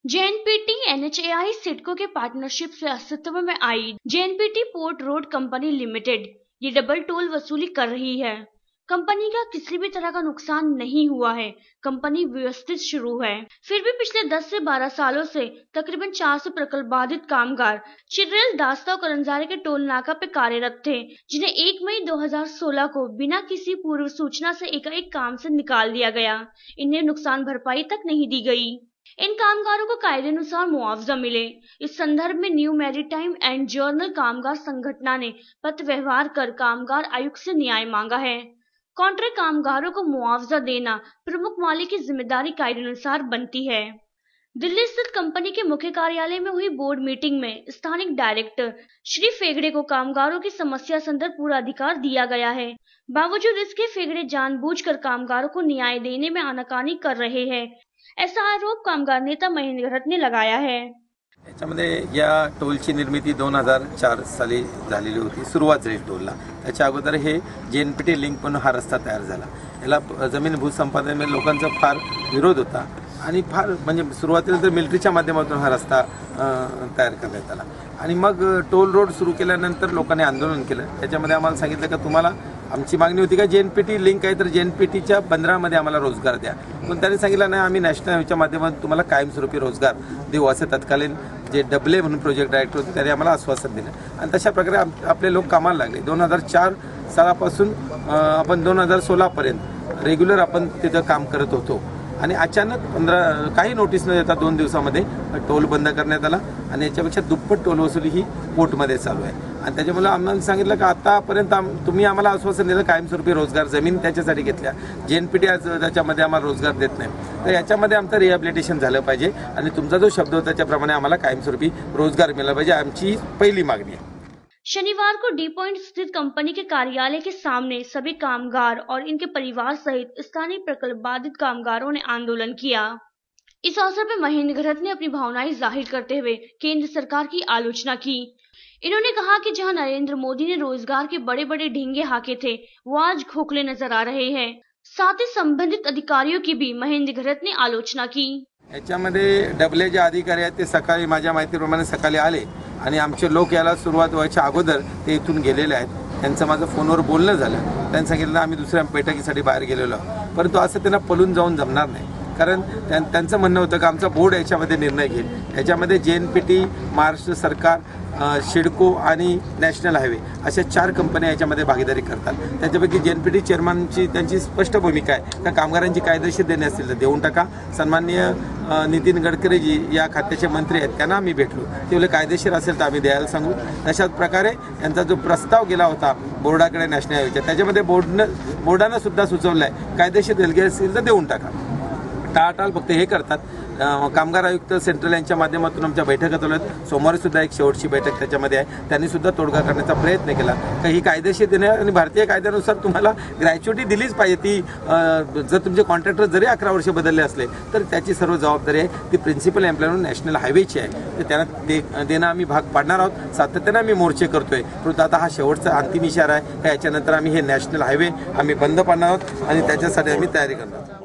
JNPT NHAI CIDCO के partnership से अस्तित्व में आई JNPT port road company limited ये डबल टोल वसूली कर रही है। कंपनी का किसी भी तरह का नुकसान नहीं हुआ है। कंपनी व्यवस्थित शुरू है। फिर भी पिछले 10 से 12 सालों से तकरीबन 400 प्रकल्प बाधित कामगार चिर्रेल, दास्ता और करंजारे के टोल नाका पे कार्यरत थे, जिन्हें 1 मई 2016 को बिना किसी पूर्व सूचना से एकाएक काम से निकाल दिया गया। इन्हें नुकसान भरपाई तक नहीं दी गई। इन कामगारों को कायदे अनुसार मुआवजा मिले। इस संदर्भ में न्यू मैरीटाइम एंड जर्नल कामगार संगठन ने पत्र व्यवहार कर कामगार आयुक्त से न्याय मांगा है। कॉन्ट्रैक्ट कामगारों को मुआवजा देना प्रमुख मालिक की जिम्मेदारी कायदे अनुसार बनती है। दिल्ली स्थित कंपनी के मुख्य कार्यालय में हुई बोर्ड मीटिंग में स्थानिक डायरेक्टर श्री फेगड़े को कामगारों की समस्या संदर्भ पूरा अधिकार दिया गया है। बावजूद इसके फेगड़े जानबूझकर कामगारों को न्याय देने में आनाकानी कर रहे हैं, ऐसा आरोप कामगार नेता महेंद्र घरत ने लगाया है। याच्यामध्ये या टोलची निर्मिती 2004 साली झालेली होती। सुरुवात झाली टोलला। त्याच्या अगोदर हे जेएनपीटी लिंक म्हणून हा रस्ता तयार झाला। याला जमीन भूसंपादनामध्ये लोकांचा फार विरोध होता आणि फार म्हणजे सुरुवातीला तर मिलिटरीच्या माध्यमातून हा रस्ता तयार करण्यात आला आणि मग टोल रोड सुरू केल्यानंतर लोकांनी आंदोलन केलं। त्याच्यामध्ये आम्हाला सांगितलं की तुम्हाला आमची मागणी होती का जेएनपीटी लिंक आहे तर जेएनपीटीच्या बंदरामध्ये आम्हाला रोजगार द्या, पण त्यांनी सांगितलं नाही आम्ही नॅशनल हायवेच्या माध्यमातून तुम्हाला कायमस्वरूपी रोजगार देऊ असे तत्कालीन जे डबले म्हणून प्रोजेक्ट डायरेक्टर होते त्यांनी आम्हाला आश्वासन दिलं आणि तशा प्रकारे आपले लोक कामाला लागले। 2004 सालापासून आपण 2016 पर्यंत रेग्युलर आपण तिथं काम करत होतो आणि अचानक काही नोटीस न देता 2 दिवसामध्ये टोल बंद करण्यात आला आणि याच्यापेक्षा दुप्पट टोल वसुली ही पोर्टमध्ये चालू आहे आणि त्याच्यामुळे आम्हाला सांगितलं की आतापर्यंत तुम्ही आम्हाला आश्वासन दिलं कायमस्वरूपी रोजगार जमीन त्याच्यासाठी घेतल्या, जेएनपीटी त्याच्यामध्ये आम्हाला रोजगार देत नाही, तर याच्यामध्ये आमचं रिहॅबिलिटेशन झालं पाहिजे आणि तुमचा जो शब्द होता त्याप्रमाणे आम्हाला कायमस्वरूपी रोजगार मिळाला पाहिजे, आमची पहिली मागणी आहे। शनिवार को डी पॉइंट स्थित कंपनी के कार्यालय के सामने सभी कामगार और इनके परिवार सहित स्थानीय प्रकल्प बाधित कामगारों ने आंदोलन किया। इस अवसर पर महेंद्र घरत ने अपनी भावनाएं जाहिर करते हुए केंद्र सरकार की आलोचना की। इन्होंने कहा कि जहां नरेंद्र मोदी ने रोजगार के बड़े बड़े ढींगे हाके थे, वो आज खोखले नजर आ रहे हैं। साथ ही संबंधित अधिकारियों की भी महेंद्र घरत ने आलोचना की। याच्यामध्ये डबले जे अधिकारी आहेत ते सकाळी माझ्या माहितीप्रमाणे सकाळी आले आणि आमचे लोक याला सुरुवात व्हायच्या अगोदर ते इथून गेलेले आहेत। त्यांचं माझं फोनवर बोलणं झालं। त्यांनी सांगितलं आम्ही दुसऱ्या बैठकीसाठी बाहेर गेलेलो, परंतु असं त्यांना पळून जाऊन जमणार नाही, कारण त्यांचं म्हणणं होतं की आमचा बोर्ड याच्यामध्ये निर्णय घेईल। याच्यामध्ये जेएनपीटी, महाराष्ट्र सरकार, सिडको आणि नॅशनल हायवे अशा 4 कंपन्या याच्यामध्ये भागीदारी करतात। त्याच्यापैकी जेएनपीटी चेअरमनची त्यांची स्पष्ट भूमिका आहे का कामगारांची कायदेशीर देणे असतील तर देऊन टाका। सन्माननीय नितीन गडकरी जी या खात्याचे मंत्री आहेत त्यांना आम्ही भेटलो, ते बोलले कायदेशीर असेल तर आम्ही द्यायला सांगू। अशाच प्रकारे यांचा जो प्रस्ताव गेला होता बोर्डाकडे नॅशनल हायवेच्या, त्याच्यामध्ये बोर्डानं सुद्धा सुचवलं आहे कायदेशीर देणगी असेल तर देऊन टाका। टाळाटाळ फक्त हे करतात। कामगार आयुक्त सेंट्रल यांच्या माध्यमातून आमच्या बैठका चालू आहेत। सोमवारी सुद्धा एक शेवटची बैठक त्याच्यामध्ये आहे। त्यांनी सुद्धा तोडगा करण्याचा प्रयत्न केला की ही कायदेशीर देणे आणि भारतीय कायद्यानुसार तुम्हाला ग्रॅच्युटी दिलीच पाहिजे। ती जर तुमचे कॉन्ट्रॅक्टर जरी 11 वर्ष बदलले असले तर त्याची सर्व जबाबदारी आहे ती प्रिन्सिपल एम्प्लॉयर नॅशनल हायवेची आहे, तर त्यांना देणं आम्ही भाग पाडणार आहोत। सातत्याने आम्ही मोर्चे करतोय, परंतु आता हा शेवटचा अंतिम इशारा आहे। याच्यानंतर आम्ही हे नॅशनल हायवे आम्ही बंद पाडणार आहोत आणि त्याच्यासाठी आम्ही तयारी करणार आहोत।